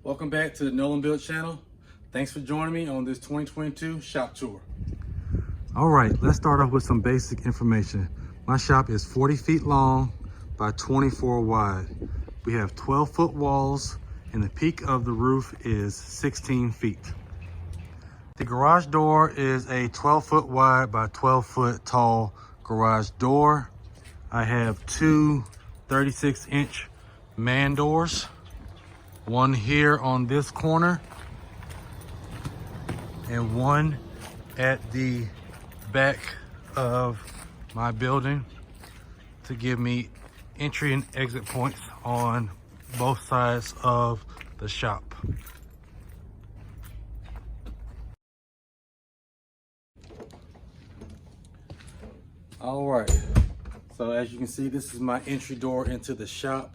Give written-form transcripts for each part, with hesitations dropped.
Welcome back to the Nolan Build channel. Thanks for joining me on this 2022 shop tour. All right, let's start off with some basic information. My shop is 40 feet long by 24 wide. We have 12-foot walls and the peak of the roof is 16 feet. The garage door is a 12-foot wide by 12-foot tall garage door. I have two 36-inch man doors. One here on this corner and one at the back of my building to give me entry and exit points on both sides of the shop. All right, so as you can see, this is my entry door into the shop.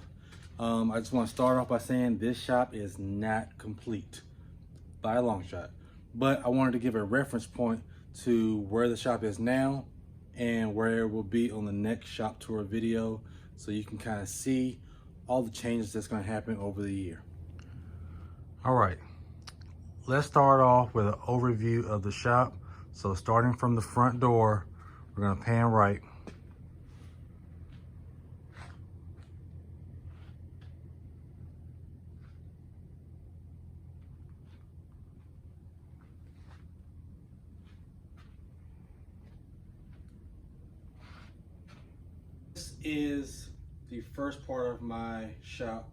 I just want to start off by saying this shop is not complete by a long shot, but I wanted to give a reference point to where the shop is now and where it will be on the next shop tour video, so you can kind of see all the changes that's going to happen over the year. All right, let's start off with an overview of the shop. So starting from the front door, we're going to pan right. This is the first part of my shop,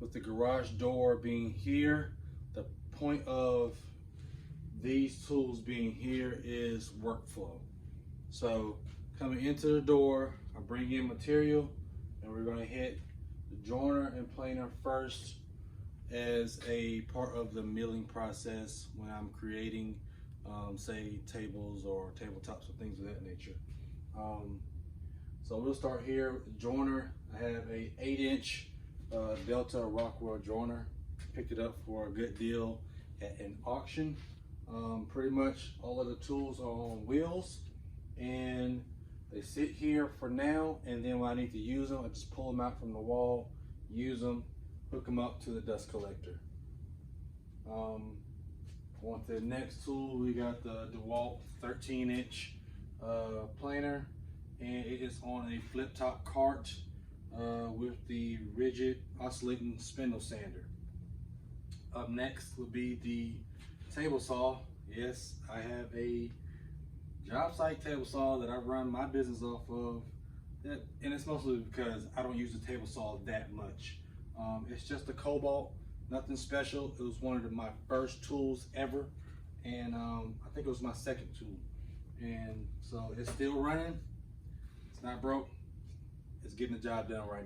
with the garage door being here. The point of these tools being here is workflow. So coming into the door, I bring in material and we're going to hit the joiner and planer first as a part of the milling process when I'm creating say tables or tabletops or things of that nature. So we'll start here with the joiner. I have a 8-inch Delta Rockwell joiner. Picked it up for a good deal at an auction. Pretty much all of the tools are on wheels and they sit here for now, and then when I need to use them, I just pull them out from the wall, use them, hook them up to the dust collector. On to the next tool, we got the DeWalt 13-inch planer, and it is on a flip top cart with the rigid oscillating spindle sander. Up next will be the table saw. Yes, I have a job site table saw that I run my business off of, and it's mostly because I don't use the table saw that much. It's just a Cobalt, nothing special. It was one of my first tools ever, and I think it was my second tool, and so it's still running. It's not broke. It's getting the job done right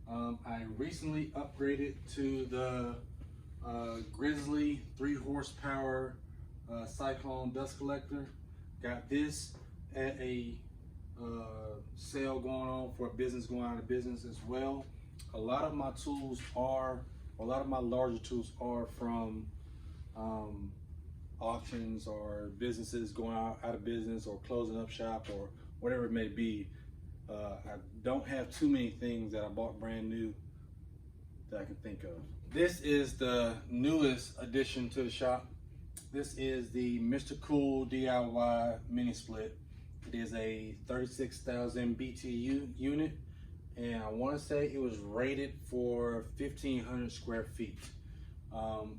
now. I recently upgraded to the Grizzly 3 horsepower Cyclone dust collector. Got this at a sale going on for a business going out of business as well. A lot of my tools are, a lot of my larger tools are from auctions or businesses going out of business or closing up shop or whatever it may be. I don't have too many things that I bought brand new that I can think of. This is the newest addition to the shop. This is the Mr. Cool DIY mini split. It is a 36,000 BTU unit, and I want to say it was rated for 1,500 square feet.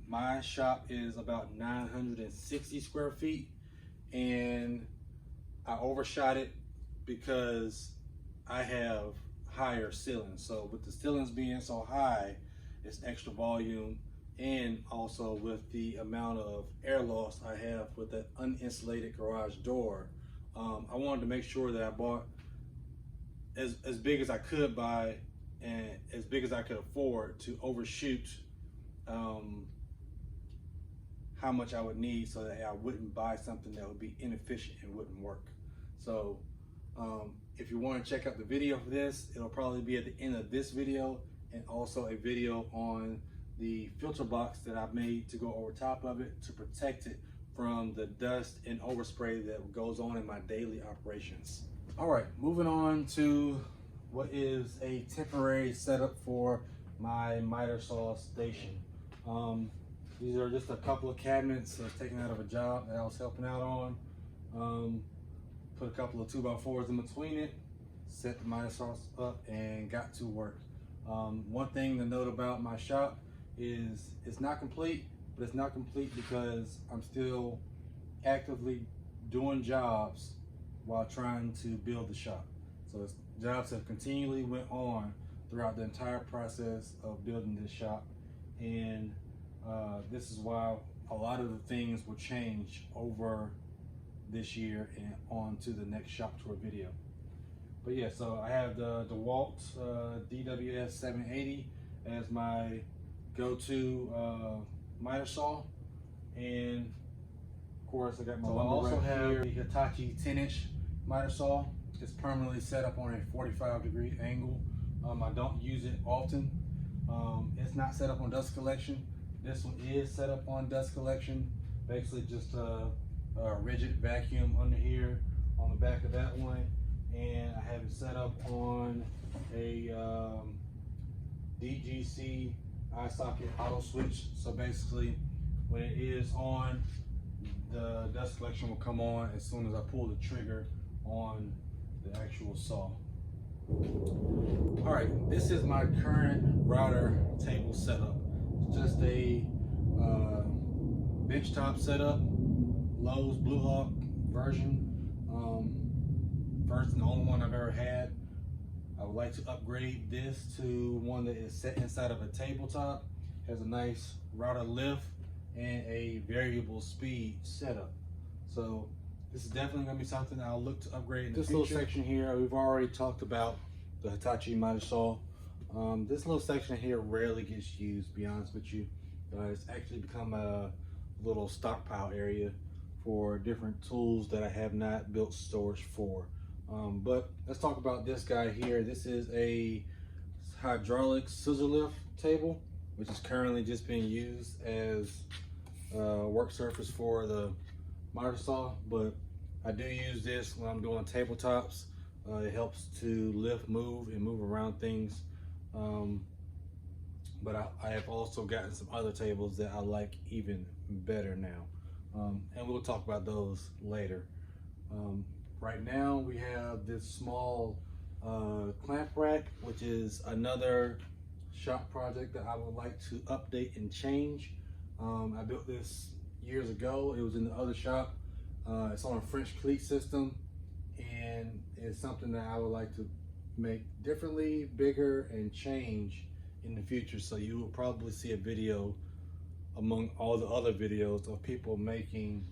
My shop is about 960 square feet, and I overshot it because I have higher ceilings. So with the ceilings being so high, it's extra volume, and also with the amount of air loss I have with that uninsulated garage door, I wanted to make sure that I bought as big as I could buy and as big as I could afford to overshoot how much I would need, so that I wouldn't buy something that would be inefficient and wouldn't work. So if you want to check out the video for this, it'll probably be at the end of this video, and also a video on the filter box that I've made to go over top of it to protect it from the dust and overspray that goes on in my daily operations. All right, moving on to what is a temporary setup for my miter saw station. These are just a couple of cabinets I was taken out of a job that I was helping out on. Put a couple of 2x4s in between it, set the miter saw up, and got to work. One thing to note about my shop is it's not complete, but it's not complete because I'm still actively doing jobs while trying to build the shop. So jobs have continually went on throughout the entire process of building this shop, and this is why a lot of the things will change over this year and on to the next shop tour video. But yeah, so I have the DeWalt DWS 780 as my go-to miter saw, and of course I got my lumber. I also have the Hitachi 10-inch miter saw. It's permanently set up on a 45-degree angle. I don't use it often. It's not set up on dust collection. This one is set up on dust collection. Basically just a rigid vacuum under here on the back of that one, and I have it set up on a DGC eye socket auto switch. So basically when it is on, the dust collection will come on as soon as I pull the trigger on the actual saw. All right, this is my current router table setup. It's just a benchtop setup, Lowe's Blue Hawk version. First and the only one I've ever had. I would like to upgrade this to one that is set inside of a tabletop, has a nice router lift and a variable speed setup. So this is definitely going to be something I'll look to upgrade in the future. This little section here, we've already talked about the Hitachi Miter Saw. This little section here rarely gets used, to be honest with you. It's actually become a little stockpile area for different tools that I have not built storage for. But let's talk about this guy here. This is a hydraulic scissor lift table, which is currently just being used as work surface for the miter saw, but I do use this when I'm doing tabletops. It helps to lift, move, and move around things. But I have also gotten some other tables that I like even better now, and we'll talk about those later. Right now we have this small clamp rack, which is another shop project that I would like to update and change. I built this years ago. It was in the other shop. It's on a French cleat system, and it's something that I would like to make differently, bigger, and change in the future. So you will probably see a video among all the other videos of people making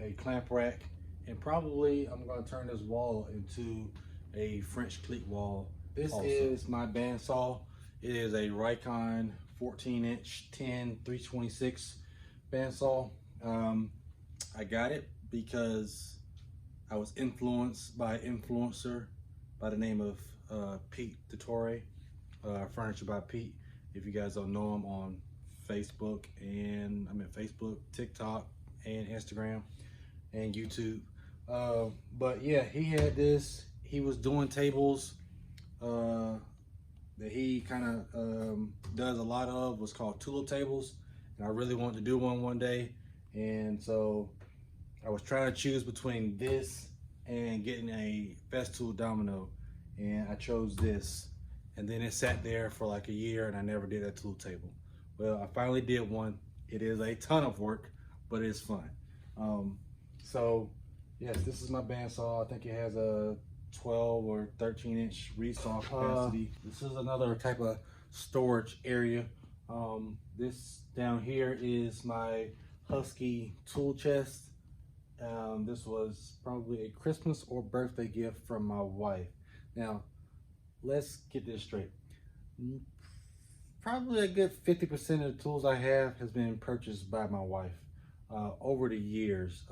a clamp rack, and probably I'm going to turn this wall into a French cleat wall. This also is my bandsaw. It is a Rikon 14-inch 10-326 bandsaw. I got it because I was influenced by an influencer by the name of Pete Dottore, Furniture by Pete. If you guys don't know him, on Facebook, and I'm at Facebook, TikTok, and Instagram, and YouTube. But yeah, he had this. He was doing tables that he kind of does a lot of, was called tulip tables, and I really wanted to do one day. And so I was trying to choose between this and getting a Festool domino, and I chose this. And then it sat there for like a year, and I never did that tool table. Well, I finally did one. It is a ton of work, but it's fun. So yes, this is my bandsaw. I think it has a 12 or 13-inch resaw capacity. This is another type of storage area. This down here is my Husky tool chest. This was probably a Christmas or birthday gift from my wife. Now, let's get this straight. Probably a good 50% of the tools I have has been purchased by my wife over the years.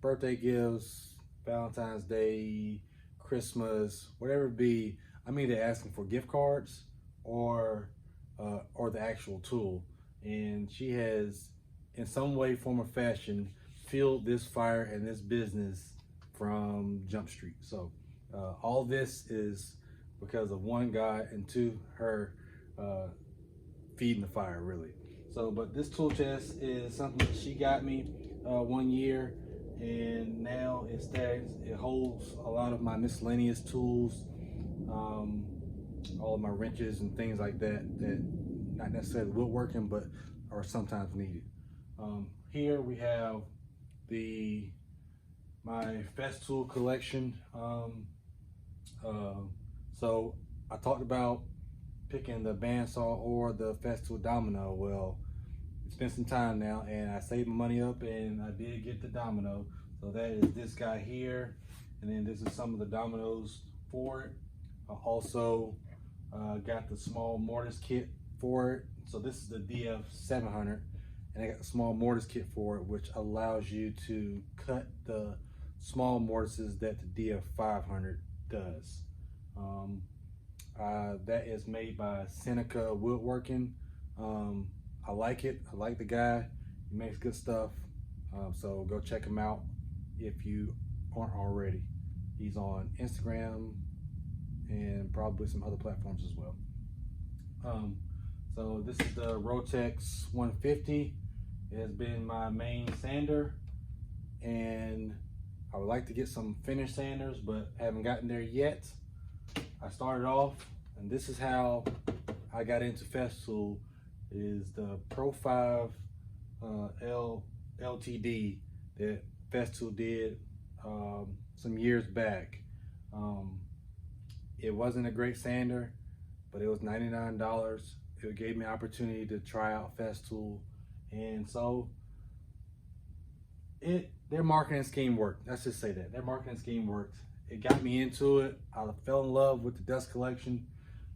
Birthday gifts, Valentine's Day, Christmas, whatever it be, I'm either asking for gift cards or the actual tool. And she has, in some way, form, or fashion, fueled this fire and this business from Jump Street. So all this is because of one, God, and two, her feeding the fire really. So, but this tool chest is something that she got me 1 year, and now it stands. It holds a lot of my miscellaneous tools, all of my wrenches and things like that that not necessarily woodworking, but are sometimes needed. Here we have my Festool Collection. So I talked about picking the Bandsaw or the Festool Domino. Well, it's been some time now, and I saved my money up, and I did get the Domino. So that is this guy here, and then this is some of the dominoes for it. I also got the small mortise kit for it. So this is the DF700, and I got the small mortise kit for it, which allows you to cut the small mortises that the DF500 does. That is made by Seneca Woodworking. I like it. I like the guy. He makes good stuff. So go check him out if you aren't already. He's on Instagram and probably some other platforms as well. So this is the Rotex 150. It has been my main sander, and I would like to get some finish sanders, but haven't gotten there yet. I started off, and this is how I got into Festool, is the Pro 5 LTD that Festool did some years back. It wasn't a great sander, but it was $99. It gave me an opportunity to try out Festool, and so their marketing scheme worked. Let's just say that their marketing scheme worked. It got me into it. I fell in love with the dust collection.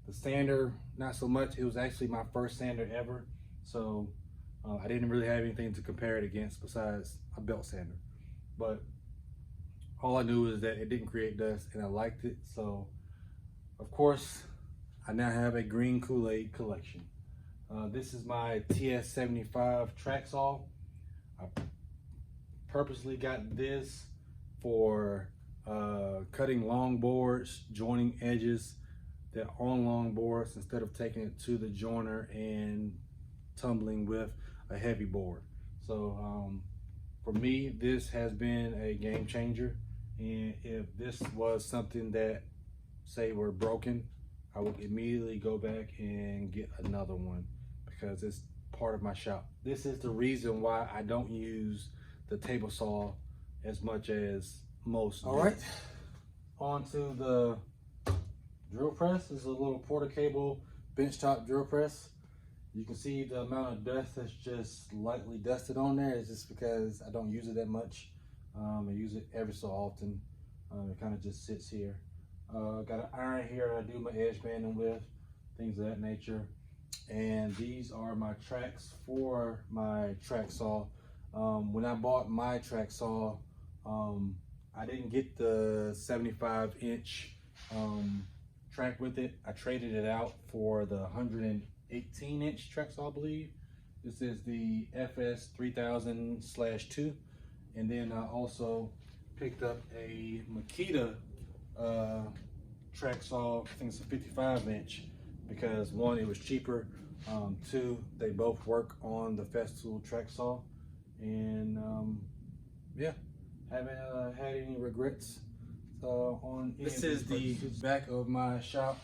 The sander, not so much. It was actually my first sander ever, so I didn't really have anything to compare it against besides a belt sander. But all I knew is that it didn't create dust, and I liked it. So, of course, I now have a green Kool-Aid collection. This is my TS75 track saw. I purposely got this for cutting long boards, joining edges that are on long boards instead of taking it to the joiner and tumbling with a heavy board. So for me, this has been a game changer. And if this was something that, say, were broken, I would immediately go back and get another one because it's part of my shop. This is the reason why I don't use the table saw as much as most. All right, on to the drill press. This is a little Porter Cable benchtop drill press. You can see the amount of dust that's just lightly dusted on there. It's just because I don't use it that much. I use it every so often. It kind of just sits here. Got an iron here I do my edge banding with, things of that nature. And these are my tracks for my track saw. When I bought my track saw, I didn't get the 75-inch track with it. I traded it out for the 118-inch track saw, I believe. This is the FS 3000/2. And then I also picked up a Makita track saw. I think it's a 55-inch because one, it was cheaper. Two, they both work on the Festool track saw. And yeah, haven't had any regrets on any. This is the back of my shop.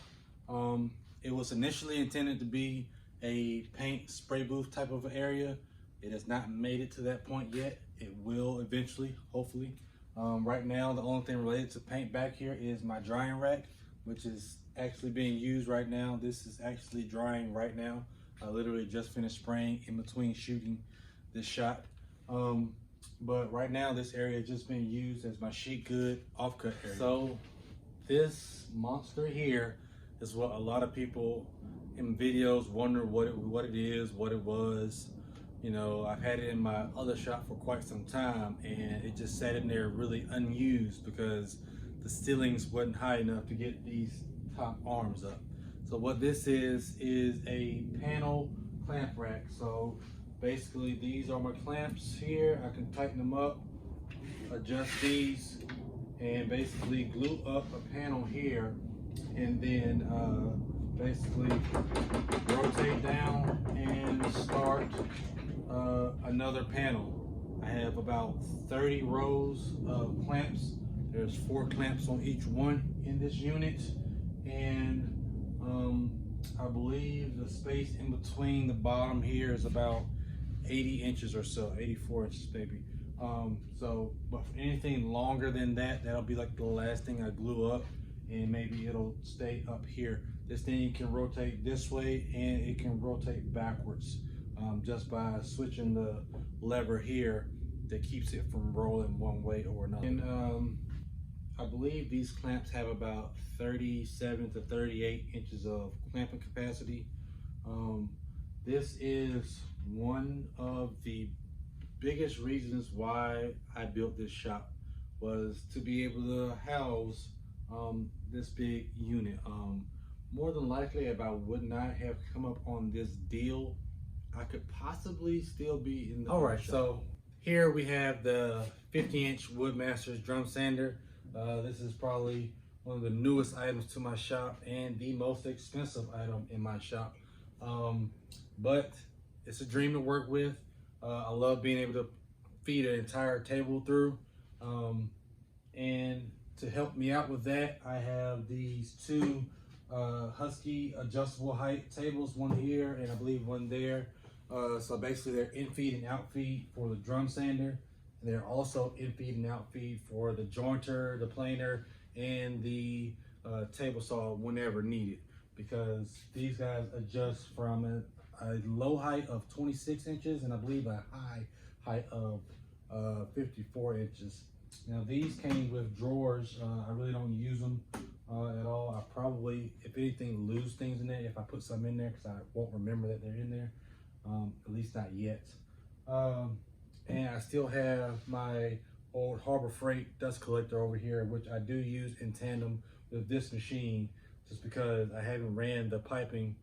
It was initially intended to be a paint spray booth type of area. It has not made it to that point yet. It will eventually, hopefully. Right now, the only thing related to paint back here is my drying rack, which is actually being used right now. This is actually drying right now. I literally just finished spraying in between shooting this shot. But right now, this area is just being used as my sheet good offcut area. So this monster here is what a lot of people in videos wonder what it is, what it was. You know, I've had it in my other shop for quite some time, and it just sat in there really unused because the ceilings wasn't high enough to get these top arms up. So what this is a panel clamp rack. So basically these are my clamps here. I can tighten them up, adjust these, and basically glue up a panel here, and then basically rotate down and start another panel. I have about 30 rows of clamps. There's 4 clamps on each one in this unit, and I believe the space in between the bottom here is about 80 inches or so, 84 inches maybe. But for anything longer than that, that'll be like the last thing I glue up, and maybe it'll stay up here. This thing can rotate this way and it can rotate backwards just by switching the lever here that keeps it from rolling one way or another. And I believe these clamps have about 37 to 38 inches of clamping capacity. This is one of the biggest reasons why I built this shop, was to be able to house this big unit. More than likely, if I would not have come up on this deal, I could possibly still be in the shop. So here we have the 50-inch Woodmaster's drum sander. This is probably one of the newest items to my shop and the most expensive item in my shop. But it's a dream to work with. I love being able to feed an entire table through. And to help me out with that, I have these 2 Husky adjustable height tables, one here and I believe one there. So basically they're in feed and out feed for the drum sander. And they're also in feed and out feed for the jointer, the planer, and the table saw whenever needed, because these guys adjust from a low height of 26 inches and I believe a high height of 54 inches. Now these came with drawers. I really don't use them at all. I probably, if anything, lose things in there if I put some in there, because I won't remember that they're in there, at least not yet. And I still have my old Harbor Freight dust collector over here, which I do use in tandem with this machine, just because I haven't ran the piping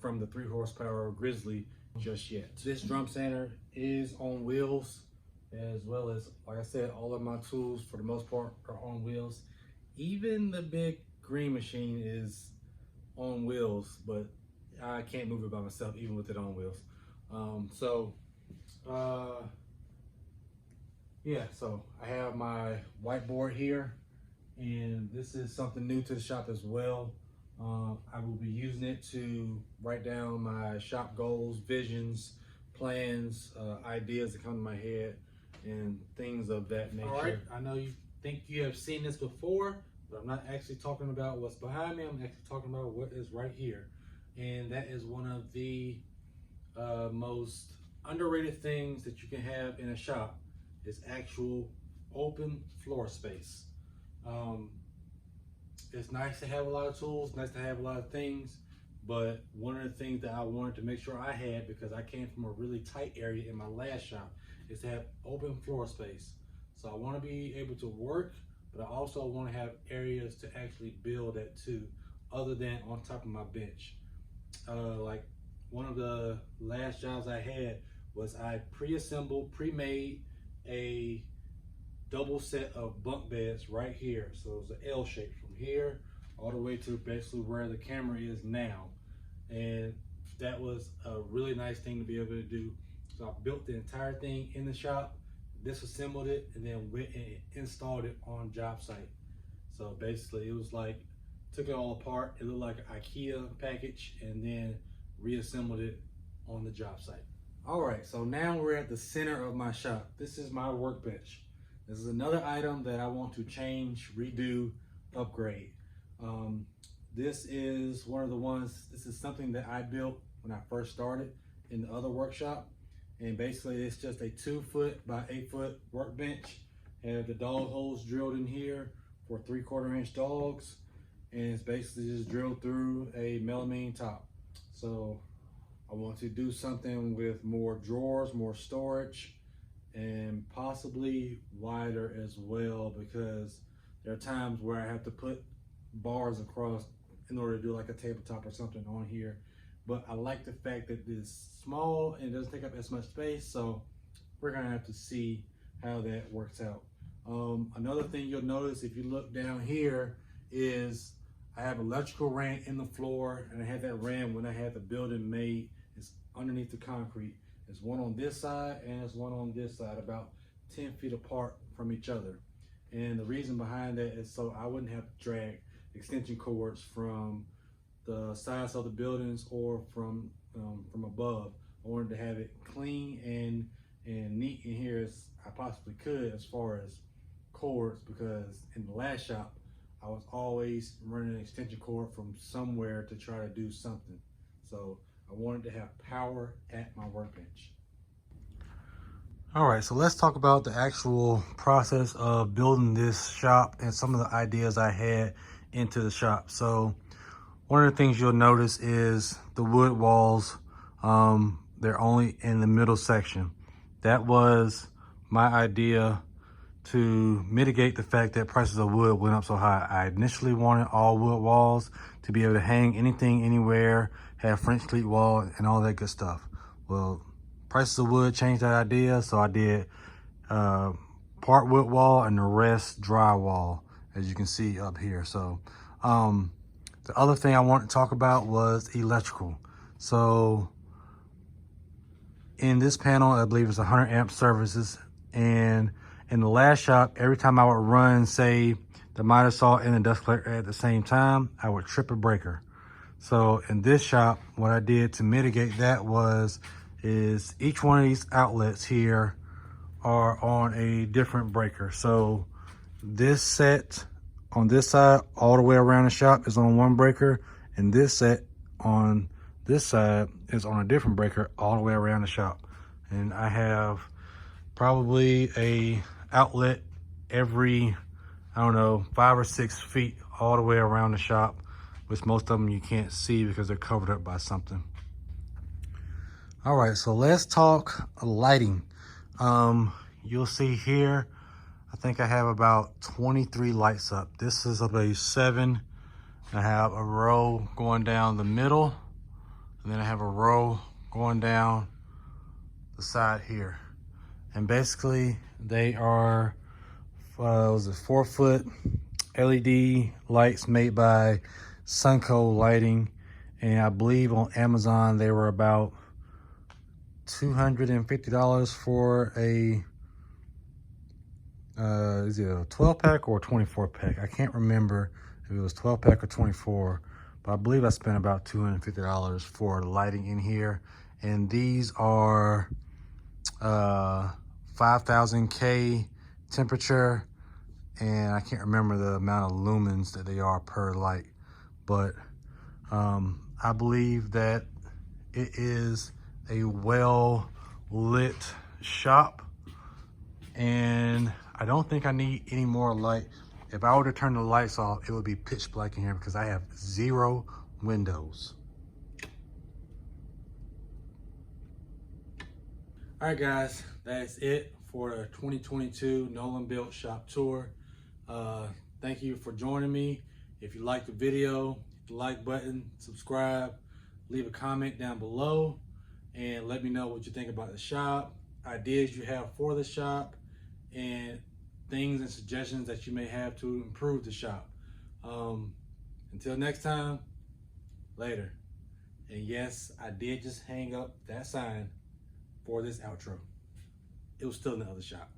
from the 3 horsepower Grizzly just yet. This drum sander is on wheels, as well as, like I said, all of my tools for the most part are on wheels. Even the big green machine is on wheels, but I can't move it by myself even with it on wheels. Yeah, so I have my whiteboard here, and this is something new to the shop as well. I will be using it to write down my shop goals, visions, plans, ideas that come to my head, and things of that nature. All right, I know you think you have seen this before, but I'm not actually talking about what's behind me. I'm actually talking about what is right here. And that is one of the most underrated things that you can have in a shop, is actual open floor space. It's nice to have a lot of tools, nice to have a lot of things, but one of the things that I wanted to make sure I had, because I came from a really tight area in my last shop, is to have open floor space. So I want to be able to work, but I also want to have areas to actually build at too, other than on top of my bench. Like one of the last jobs I had was I pre-assembled, pre-made a double set of bunk beds right here. So it was an L shape from here all the way to basically where the camera is now. And that was a really nice thing to be able to do. So I built the entire thing in the shop, disassembled it, and then went and installed it on job site. So basically it was like, took it all apart. It looked like an IKEA package, and then reassembled it on the job site. All right, so now we're at the center of my shop. This is my workbench. This is another item that I want to change, redo, upgrade. This is one of the ones, this is something that I built when I first started in the other workshop. And basically it's just a 2-foot by 8-foot workbench. Have the dog holes drilled in here for 3/4 inch dogs. And it's basically just drilled through a melamine top. So I want to do something with more drawers, more storage, and possibly wider as well, because there are times where I have to put bars across in order to do like a tabletop or something on here. But I like the fact that it's small and it doesn't take up as much space, so we're gonna have to see how that works out. Another thing you'll notice if you look down here is I have electrical ran in the floor, and I had that ran when I had the building made. It's underneath the concrete. There's one on this side and there's one on this side, about 10 feet apart from each other. And the reason behind that is so I wouldn't have to drag extension cords from the sides of the buildings or from above. I wanted to have it clean and neat in here as I possibly could as far as cords, because in the last shop I was always running an extension cord from somewhere to try to do something. So I wanted to have power at my workbench. All right, so let's talk about the actual process of building this shop and some of the ideas I had into the shop. So one of the things you'll notice is the wood walls, they're only in the middle section. That was my idea to mitigate the fact that prices of wood went up so high. I initially wanted all wood walls to be able to hang anything, anywhere, have French cleat wall and all that good stuff. Well, prices of wood changed that idea, so I did part wood wall and the rest drywall, as you can see up here. So the other thing I wanted to talk about was electrical. So in this panel, I believe it's 100 amp services, and in the last shop, every time I would run, say, the miter saw and the dust collector at the same time, I would trip a breaker. So in this shop, what I did to mitigate that is each one of these outlets here are on a different breaker. So this set on this side all the way around the shop is on one breaker, and this set on this side is on a different breaker all the way around the shop. And I have probably a outlet every, I don't know, 5 or 6 feet all the way around the shop, which most of them you can't see because they're covered up by something. All right, so let's talk lighting. You'll see here, I think I have about 23 lights up. This is a 7. I have a row going down the middle, and then I have a row going down the side here. And basically they are, was it 4-foot LED lights made by Sunco Lighting. And I believe on Amazon they were about $250 for a, is it a 12 pack or a 24 pack? I can't remember if it was 12 pack or 24, but I believe I spent about $250 for lighting in here. And these are 5,000 K temperature, and I can't remember the amount of lumens that they are per light, but I believe that it is a well lit shop, and I don't think I need any more light. If I were to turn the lights off, it would be pitch black in here because I have 0 windows. All right, guys, that's it for the 2022 Nolan Built Shop Tour. Thank you for joining me. If you liked the video, hit the like button, subscribe, leave a comment down below, and let me know what you think about the shop, ideas you have for the shop, and things and suggestions that you may have to improve the shop. Until next time, later. And yes, I did just hang up that sign for this outro. It was still in the other shop.